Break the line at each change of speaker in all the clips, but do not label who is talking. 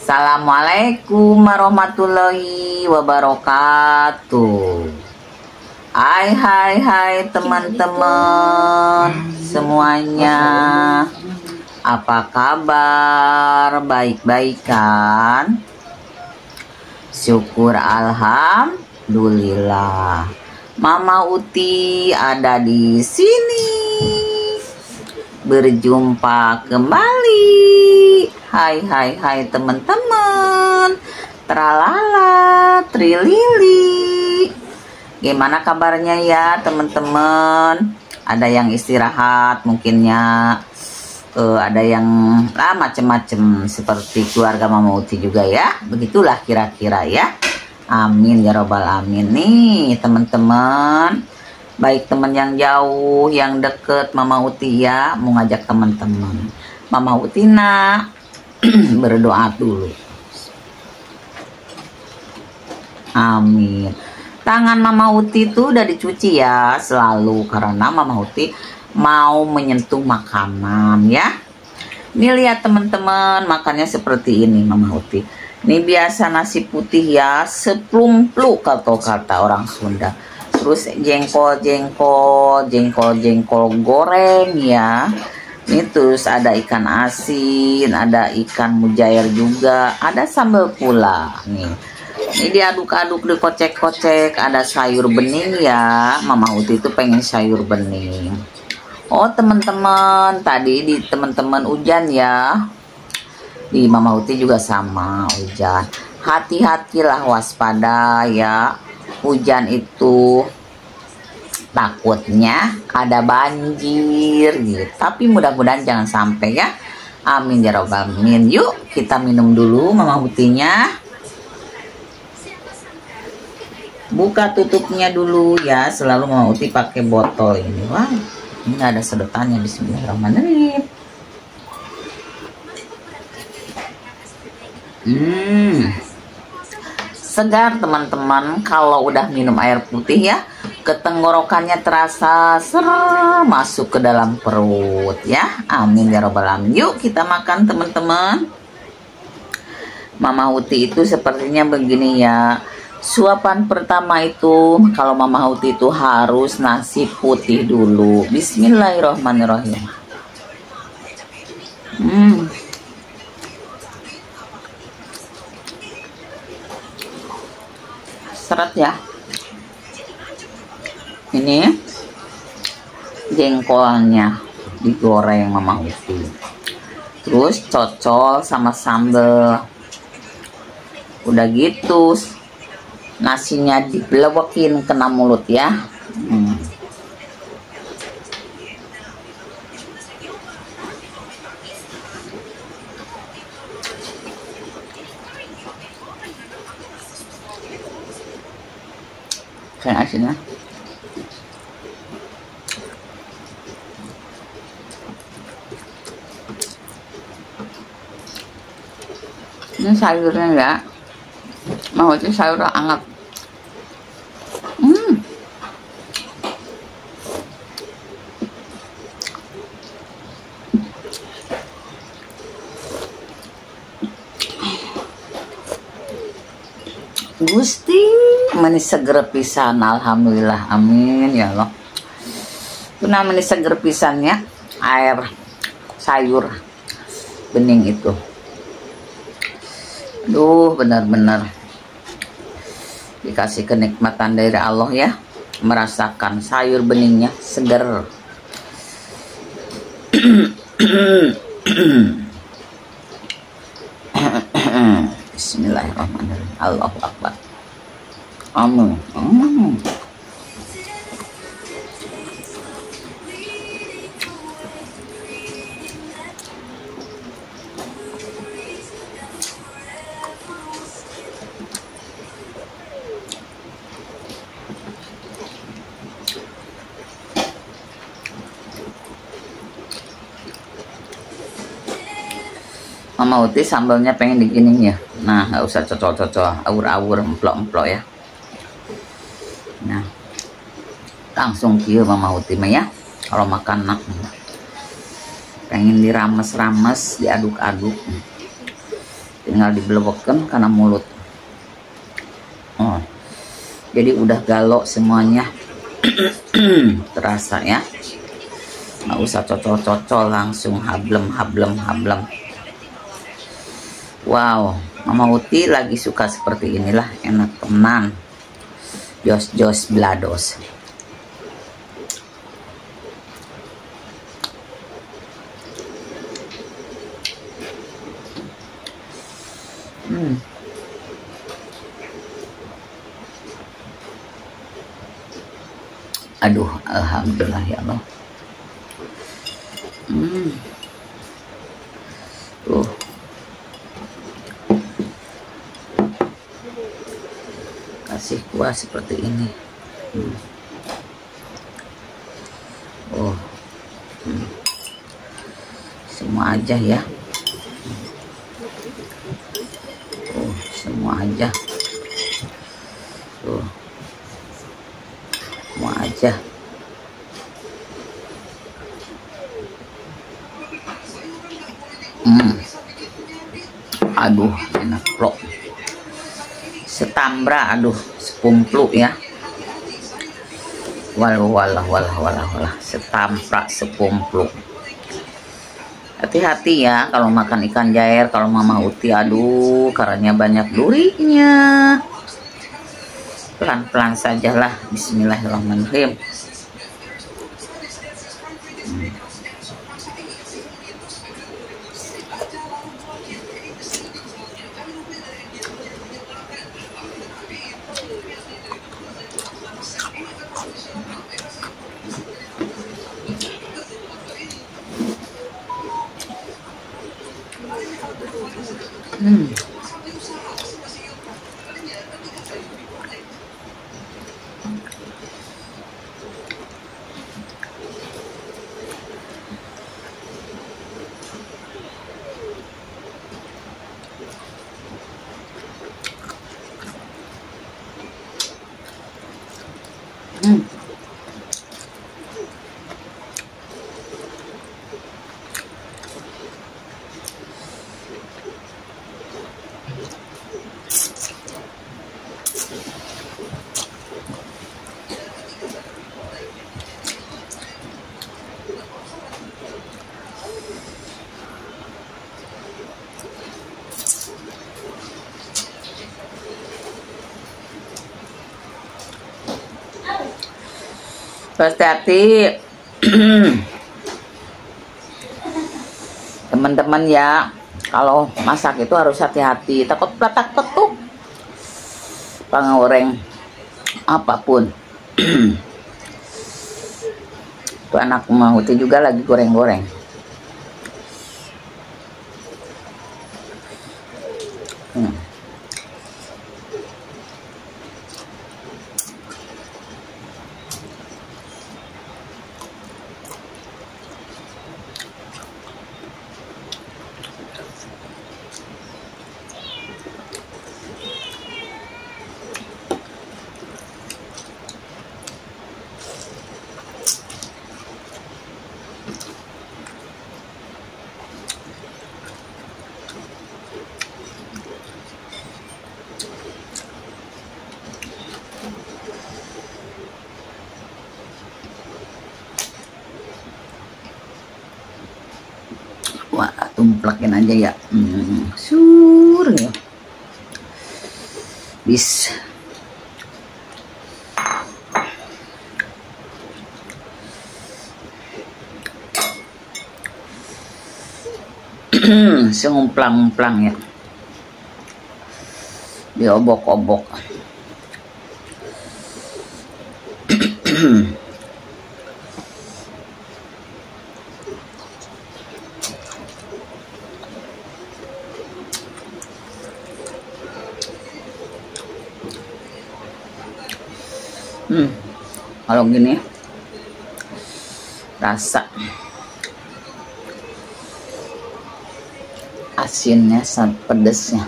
Assalamualaikum warahmatullahi wabarakatuh. Hai teman-teman semuanya. Apa kabar? Baik-baik kan? Syukur alhamdulillah. Mama Uti ada di sini. Berjumpa kembali. Hai teman-teman. Tralala, trilili. Gimana kabarnya ya teman-teman? Ada yang istirahat mungkinnya, ada yang macem-macem seperti keluarga Mama Uti juga ya. Begitulah kira-kira ya. Amin ya robbal amin. Nih teman-teman, baik teman yang jauh, yang deket, Mama Uti ya mau ngajak teman-teman. Mama Uti nak berdoa dulu. Amin. Tangan Mama Uti itu udah dicuci ya selalu, karena Mama Uti mau menyentuh makanan ya. Ini lihat teman-teman, makannya seperti ini Mama Uti. Ini biasa nasi putih ya, seplumpluk kata orang Sunda. Terus jengkol goreng ya. Ini terus ada ikan asin, ada ikan mujair juga, ada sambal pula nih. Ini diaduk-aduk, dikocek-kocek, ada sayur bening ya. Mama Uti itu pengen sayur bening. Oh teman-teman, tadi di teman-teman hujan ya. Di Mama Uti juga sama hujan. Hati-hatilah, waspada ya. Hujan itu takutnya ada banjir gitu. Tapi mudah-mudahan jangan sampai ya. Amin ya robbal alamin. Yuk kita minum dulu Mama Utinya. Buka tutupnya dulu ya. Selalu Mama Uti pakai botol ini. Wah, ini ada sedotannya. Bismillahirrahmanirrahim. Segar teman-teman. Kalau udah minum air putih ya, ke tenggorokannya terasa masuk ke dalam perut ya. Amin ya robbal alamin. Yuk kita makan teman-teman. Mama Uti itu sepertinya begini ya. Suapan pertama itu kalau Mama Uti itu harus nasi putih dulu. Bismillahirrahmanirrahim. Seret ya. Ini jengkolnya digoreng Mama Uti, terus cocol sama sambel. Udah gitu nasinya dibelewekin kena mulut ya. Kayak asinnya. Ini sayurnya ya, mau itu sayur hangat. Gusti manis seger pisan, alhamdulillah, amin ya Allah. Itu namanya seger pisannya air sayur bening itu. Duh, benar-benar dikasih kenikmatan dari Allah ya, merasakan sayur beningnya seger. Bismillahirrahmanirrahim. Allahu Akbar. Amin. Mama Uti sambalnya pengen diginin ya. Nah, nggak usah cocol-cocol, awur-awur, emplok-emplok ya. Nah, langsung kieu Mama Uti mah ya. Kalau makan nak pengen dirames-rames, diaduk-aduk. tinggal dibelebeken karena mulut. Oh, jadi udah galo semuanya. Terasa ya, nggak usah cocol-cocol, langsung hablem. Wow, Mama Uti lagi suka seperti inilah, enak tenan. Jos blados. Aduh, alhamdulillah ya Allah. Tuh. Kasih kuah seperti ini. Oh. Semua aja ya. Oh, semua aja. Tuh. Semua aja. Aduh, enak loh. Setambra, aduh, sepumplu ya. Walah. Setamprak, sepumplu. Hati-hati ya kalau makan ikan jair, kalau Mama Uti, aduh, karena banyak durinya. Pelan-pelan sajalah. Bismillahirrahmanirrahim. Hati-hati teman-teman ya, kalau masak itu harus hati-hati, takut pelatak petuk pengoreng apapun. Tuh anak Mama Uti juga lagi goreng-goreng. Wah, tumplakin aja ya. Sur ya. Bis. Sengumplang-umplang ya. Diobok-obok. Kalau gini rasa asinnya sama pedesnya.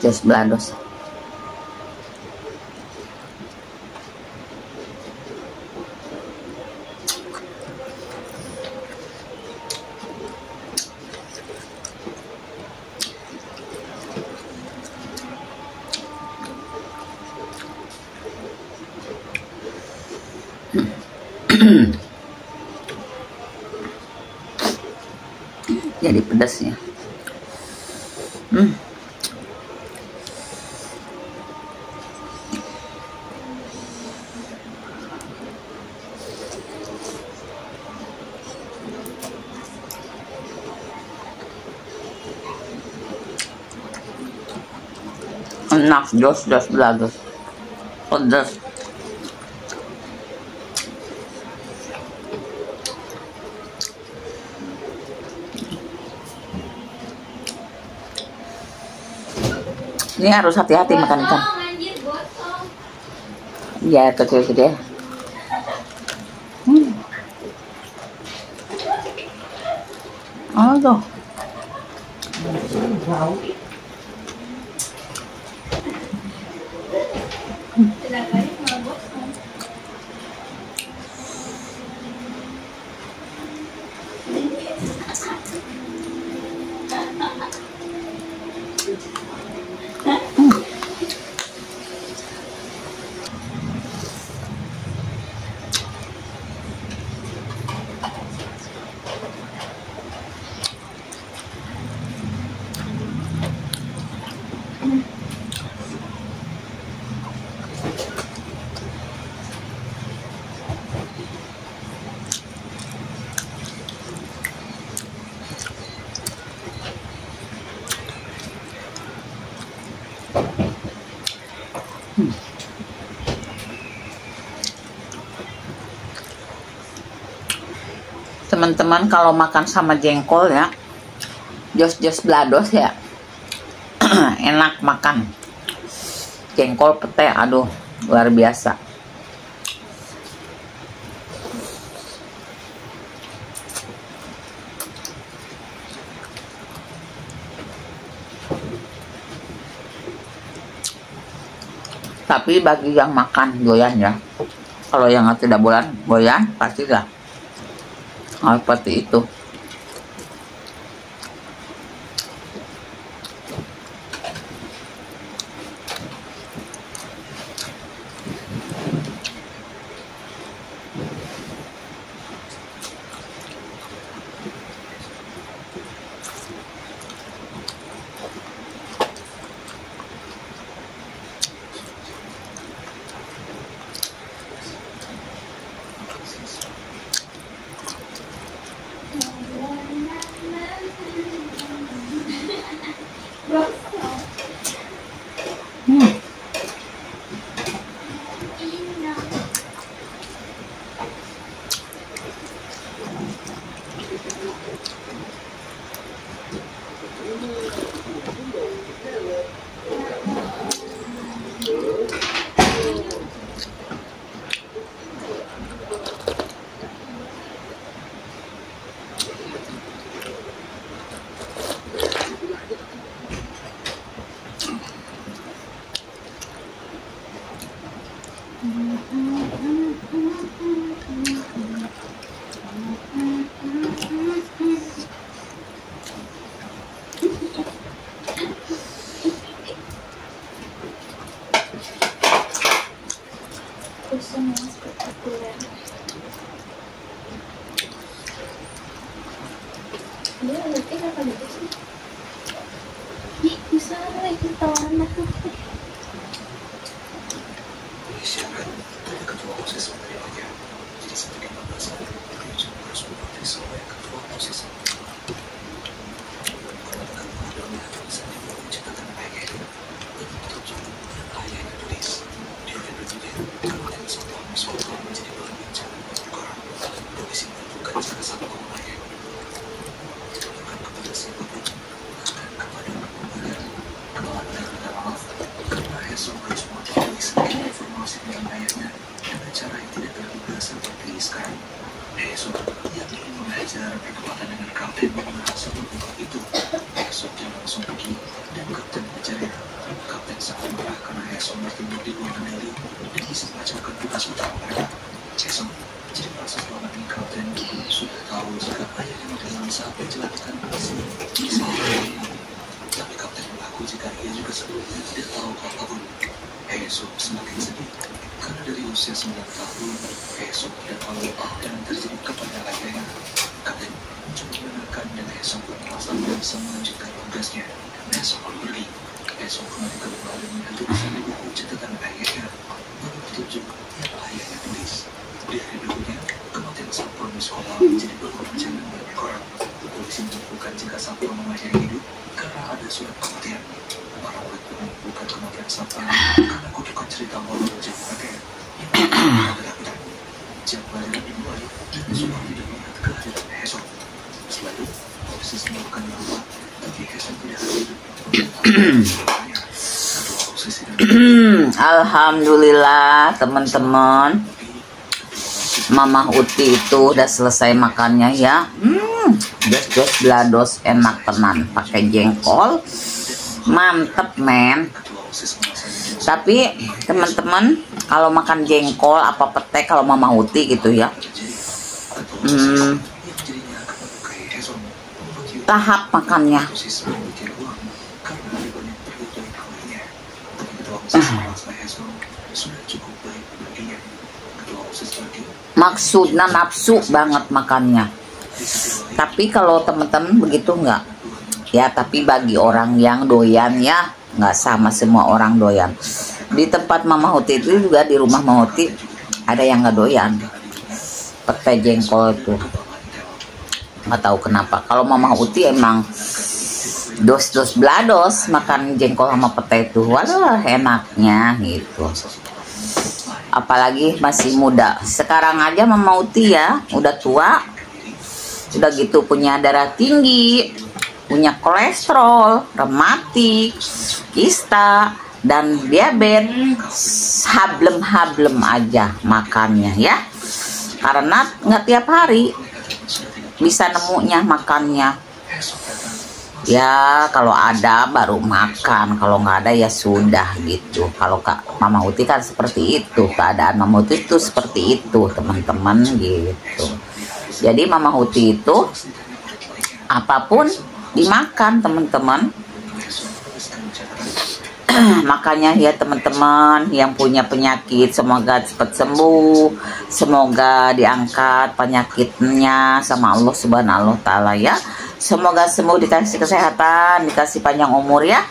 Jos belados. Jadi pedasnya. Enak, jos belados. Pedas. Ini harus hati-hati makan ikan. Ya, kecil-kecil. Oh, tuh. Teman-teman kalau makan sama jengkol ya, jos belados ya, enak makan. Jengkol pete, aduh luar biasa. Tapi bagi yang makan goyan ya, kalau yang tidak goyan pasti lah seperti itu.
Dia ngerti apa gitu sih? Ih, bisa lagi tawaran aku.
Cara yang tidak terduga seperti sekarang. Besok, dia ingin mengajar Berkata dengan kapten merasa berbeda itu. Esoknya langsung pergi dan kapten mengejarnya. Kapten sangat marah karena Hesong bertindak di luar kendali dan bisa mengacaukan tugas utama mereka. Hesong jadi merasa selama ini kapten sudah tahu jika ayahnya menghilang saat kecelakaan bus. Tapi kapten mengaku jika ia juga sebelumnya tidak tahu apapun. Hesong semakin sedih karena dari usia 9 tahun Hesong tidak tahu apa yang terjadi kepada ayahnya. Kapten mencoba menenangkan dan Hesong pun merasa tidak bisa melanjutkan tugasnya. Hesong pun pergi. Hesong kembali ke rumah dan melihat tulisan di buku catatan ayahnya. Lalu petunjuk yang ayahnya tulis. Di hari berikutnya, kematian Sapron di sekolah menjadi perbincangan banyak orang. Polisi menemukan jika Sapron mengakhiri hidup karena ada surat kematian. Para murid pun menemukan kematian Sapron karena kutukan cerita horor Jam Pelajaran yang ketakutan. Jam Pelajaran dimulai dan semua tidak melihat kehadiran Hesong. Setelah itu, polisi menemukan rumah, tapi Hesong tidak hadir.
Alhamdulillah teman-teman, Mama Uti itu udah selesai makannya ya. Jos blados enak tenan, pakai jengkol, mantep men. Tapi teman-teman, kalau makan jengkol apa petek kalau Mama Uti gitu ya, tahap makannya. Maksudnya nafsu banget makannya. Tapi kalau teman-teman begitu enggak? Ya, tapi bagi orang yang doyan ya, nggak sama semua orang doyan. Di tempat Mama Uti itu juga, di rumah Mama Uti ada yang nggak doyan petai jengkol itu. Nggak tahu kenapa. Kalau Mama Uti emang dos blados makan jengkol sama petai itu, waduh enaknya gitu. Apalagi masih muda. Sekarang aja Mama Uti ya udah tua, udah gitu punya darah tinggi, punya kolesterol, rematik, kista, dan diabetes. Hablem aja makannya ya, karena nggak tiap hari bisa nemunya makannya. Ya kalau ada baru makan, kalau nggak ada ya sudah gitu. Kalau Kak Mama Uti kan seperti itu, keadaan Mama Uti itu seperti itu teman-teman gitu. Jadi Mama Uti itu apapun dimakan teman-teman. Makanya ya teman-teman yang punya penyakit, semoga cepat sembuh, semoga diangkat penyakitnya sama Allah Subhanahu wa Ta'ala ya. Semoga sembuh, dikasih kesehatan, dikasih panjang umur ya.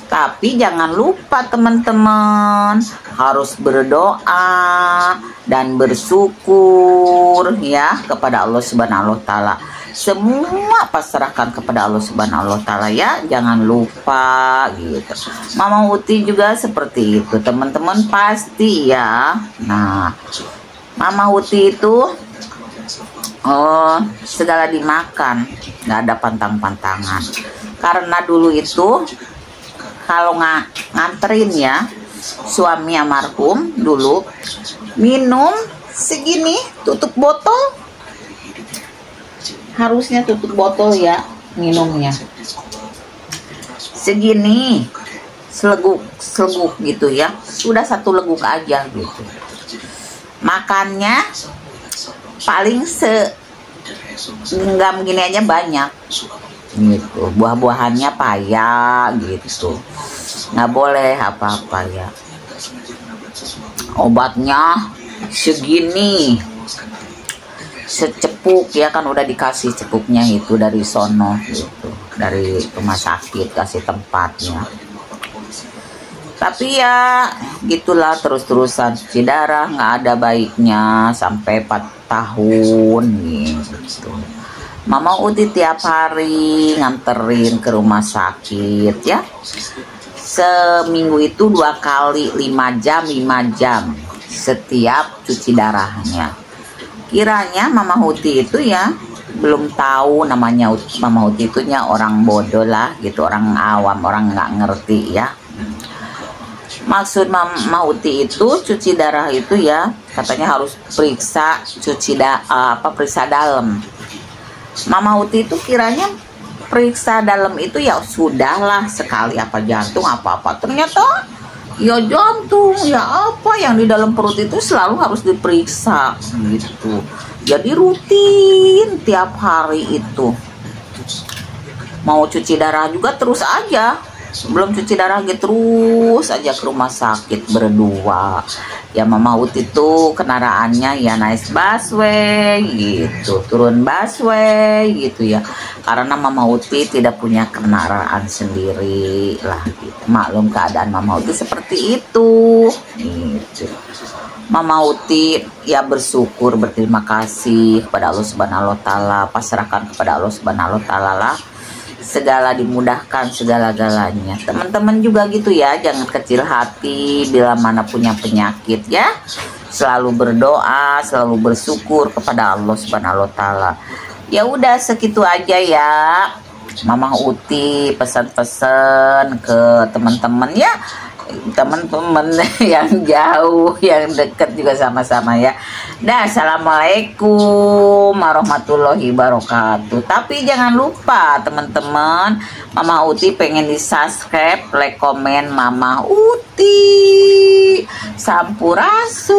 Tapi jangan lupa teman-teman, harus berdoa dan bersyukur ya kepada Allah Subhanahu wa Ta'ala. Semua pasrahkan kepada Allah Subhanahu wa Ta'ala ya, jangan lupa gitu. Mama Uti juga seperti itu teman-teman pasti ya. Nah, Mama Uti itu segala dimakan, nggak ada pantang-pantangan. Karena dulu itu kalau nganterin ya, suami almarhum dulu minum segini tutup botol, harusnya tutup botol ya minumnya segini, seleguk gitu ya, sudah satu leguk aja gitu. Makannya paling genggam gini aja banyak gitu. Buah-buahannya paya gitu, nggak boleh apa-apa ya. Obatnya segini, secepuk ya kan, udah dikasih cepuknya itu dari sono gitu, dari rumah sakit kasih tempatnya. Tapi ya gitulah, terus-terusan cuci darah nggak ada baiknya sampai 4 tahun gitu. Mama Uti tiap hari nganterin ke rumah sakit ya, seminggu itu 2 kali 5 jam setiap cuci darahnya. Kiranya Mama Uti itu ya belum tahu namanya Mama Uti itunya orang bodoh lah gitu, orang awam, orang nggak ngerti ya. Maksud Mama Uti itu cuci darah itu ya katanya harus periksa periksa dalam. Mama Uti itu kiranya periksa dalam itu ya sudahlah sekali, apa jantung apa-apa, ternyata ya jantung ya apa yang di dalam perut itu selalu harus diperiksa gitu. Jadi rutin tiap hari itu. Mau cuci darah juga terus aja, belum cuci darah gitu terus aja ke rumah sakit berdua. Ya Mama Uti tuh kendaraannya ya naik busway gitu, turun busway gitu ya, karena Mama Uti tidak punya kendaraan sendiri lah gitu. Maklum keadaan Mama Uti seperti itu gitu. Mama Uti ya bersyukur, berterima kasih kepada Allah Subhanahu wa taala, pasrahkan kepada Allah Subhanahu wa taala lah, segala dimudahkan segala-galanya. Teman-teman juga gitu ya, jangan kecil hati bila mana punya penyakit ya. Selalu berdoa, selalu bersyukur kepada Allah Subhanahu wa taala. Ya udah segitu aja ya. Mama Uti pesan-pesan ke teman-teman ya. Teman-teman yang jauh, yang dekat juga sama-sama ya. Nah, assalamualaikum warahmatullahi wabarakatuh. Tapi jangan lupa teman-teman, Mama Uti pengen di subscribe, like, komen Mama Uti Sampurasun.